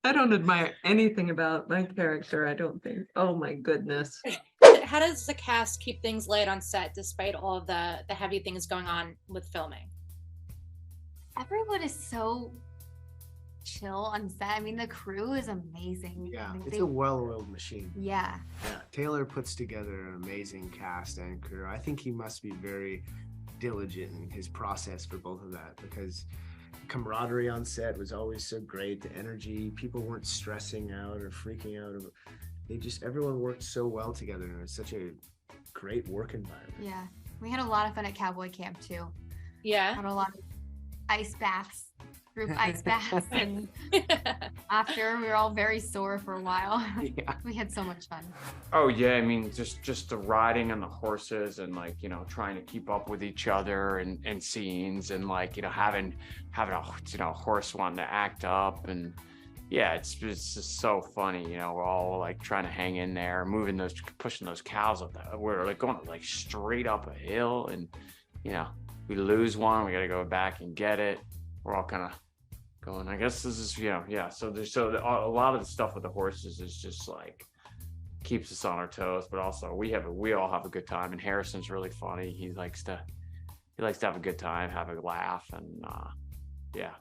I don't admire anything about my character, I don't think. Oh my goodness. How does the cast keep things light on set despite all of the heavy things going on with filming? Everyone is so chill on set. I mean, the crew is amazing. Yeah, Like, it's a well-oiled machine. Yeah. Yeah, Taylor puts together an amazing cast and crew. I think he must be very diligent in his process for both of that, because camaraderie on set was always so great. The energy, people weren't stressing out or freaking out. Everyone worked so well together, and it was such a great work environment. Yeah. We had a lot of fun at Cowboy Camp too. Yeah. Had a lot of ice baths, group ice baths, and after we were all very sore for a while. Yeah. We had so much fun. Oh yeah, I mean, just the riding on the horses and like, trying to keep up with each other and scenes, and like, having a horse wanting to act up, and yeah, it's just so funny. We're all like trying to hang in there, pushing those cows up we're like going like straight up a hill, and we lose one, we got to go back and get it. We're all kind of going, I guess this is, yeah. So a lot of the stuff with the horses is just like keeps us on our toes, but also we all have a good time. And Harrison's really funny. He likes to have a good time, have a laugh, and yeah.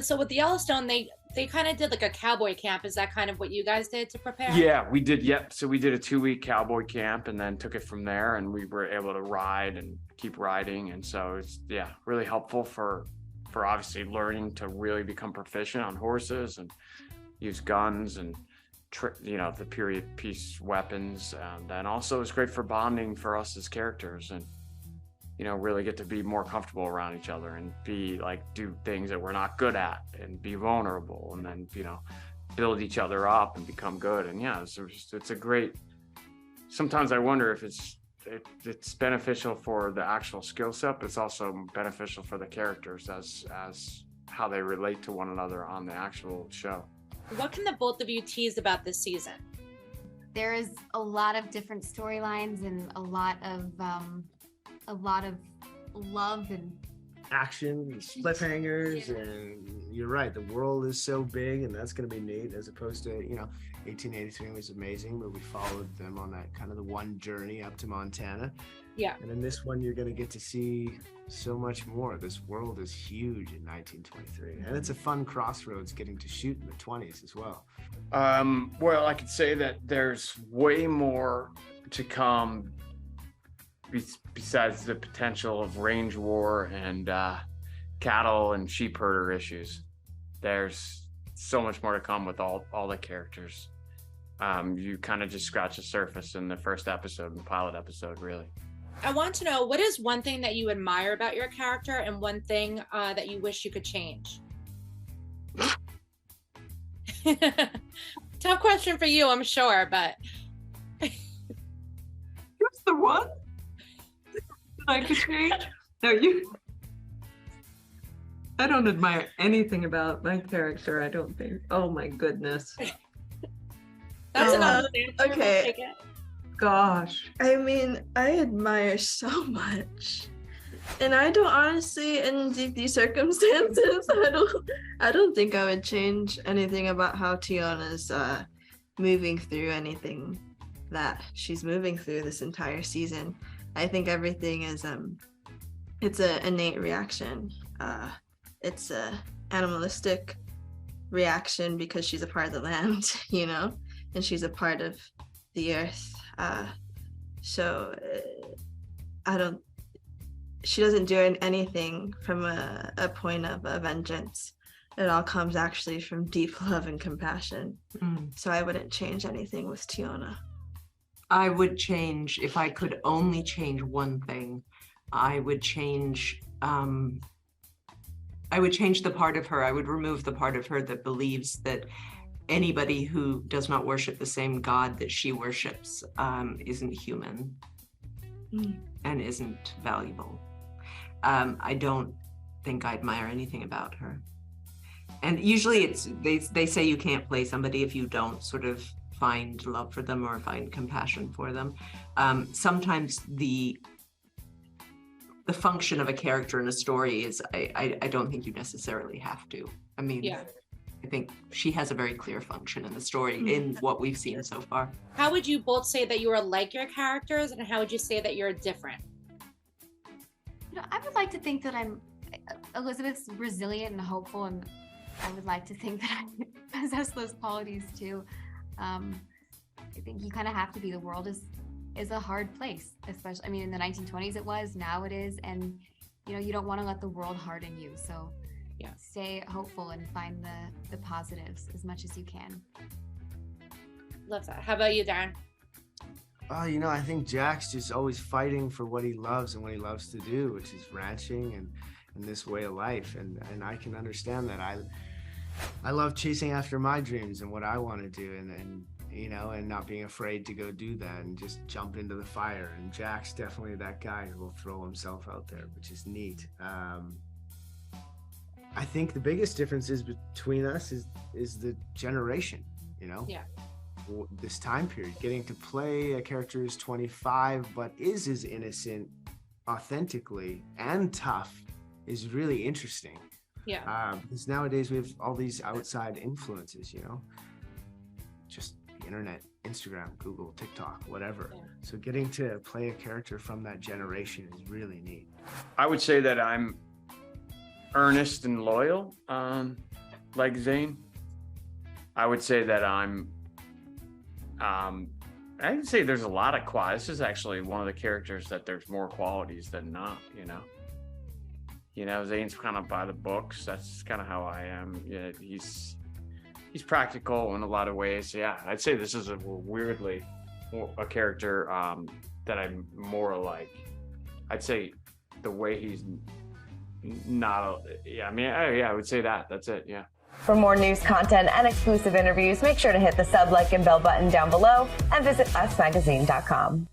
So with the Yellowstone, they kind of did like a cowboy camp. Is that kind of what you guys did to prepare? Yeah, we did. Yep. So we did a 2-week cowboy camp and then took it from there, and we were able to ride and keep riding. And so it's, really helpful for obviously learning to really become proficient on horses and use guns and, the period piece weapons. And then also it's great for bonding for us as characters, and, really get to be more comfortable around each other and do things that we're not good at and be vulnerable, and then, build each other up and become good. And yeah, it's a great, sometimes I wonder if it's beneficial for the actual skill set, but it's also beneficial for the characters as how they relate to one another on the actual show. What can the both of you tease about this season? There is a lot of different storylines and a lot of love and Action, cliffhangers, and you're right, the world is so big, and that's going to be neat, as opposed to 1883 was amazing, but we followed them on that kind of the one journey up to Montana. Yeah. And in this one, you're going to get to see so much more. This world is huge in 1923, and it's a fun crossroads getting to shoot in the 20s as well. Well, I could say that there's way more to come besides the potential of range war and cattle and sheep herder issues. There's so much more to come with all the characters. You kind of just scratch the surface in the first episode, the pilot episode, really. I want to know, what is one thing that you admire about your character and one thing that you wish you could change? Tough question for you, I'm sure, but Here's the one I could change. No, I don't admire anything about my character, I don't think. Oh my goodness. that's enough. Okay. Gosh. I mean, I admire so much. And I don't honestly, in these circumstances, I don't think I would change anything about how Tiana's moving through anything that she's moving through this entire season. I think everything is it's an innate reaction. It's a animalistic reaction because she's a part of the land, and she's a part of the earth. So she doesn't do anything from a point of vengeance. It all comes actually from deep love and compassion. So I wouldn't change anything with Tiana. I would change, if I could only change one thing, I would change the part of her. I would remove the part of her that believes that anybody who does not worship the same God that she worships isn't human and isn't valuable. I don't think I admire anything about her. And usually they say you can't play somebody if you don't sort of find love for them or find compassion for them. Sometimes the function of a character in a story is I don't think you necessarily have to. I mean, I think she has a very clear function in the story in what we've seen so far. How would you both say that you are like your characters, and how would you say that you're different? I would like to think that Elizabeth's resilient and hopeful, and I would like to think that I possess those qualities too. I think you kind of have to be. The world is a hard place, especially, I mean, in the 1920s it was, now it is, and you don't want to let the world harden you. So yeah, stay hopeful and find the positives as much as you can. Love that. How about you, Darren? I think Jack's just always fighting for what he loves and what he loves to do, which is ranching and this way of life. And I can understand that. I love chasing after my dreams and what I want to do, and not being afraid to go do that and just jump into the fire. And Jack's definitely that guy who will throw himself out there, which is neat. I think the biggest difference is between us is the generation, Yeah. This time period, getting to play a character who's 25 but is as innocent authentically and tough is really interesting. Yeah. Because nowadays we have all these outside influences, just the internet, Instagram, Google, TikTok, whatever. Yeah. So getting to play a character from that generation is really neat. I would say that I'm earnest and loyal, like Zane. I would say that I'd say there's a lot of qualities. This is actually one of the characters that there's more qualities than not, Zane's kind of by the books. That's kind of how I am. Yeah, he's practical in a lot of ways. Yeah, I'd say this is a character that I'm more like. I'd say the way he's not. I would say that. That's it. Yeah. For more news content and exclusive interviews, make sure to hit the sub, like, and bell button down below and visit usmagazine.com.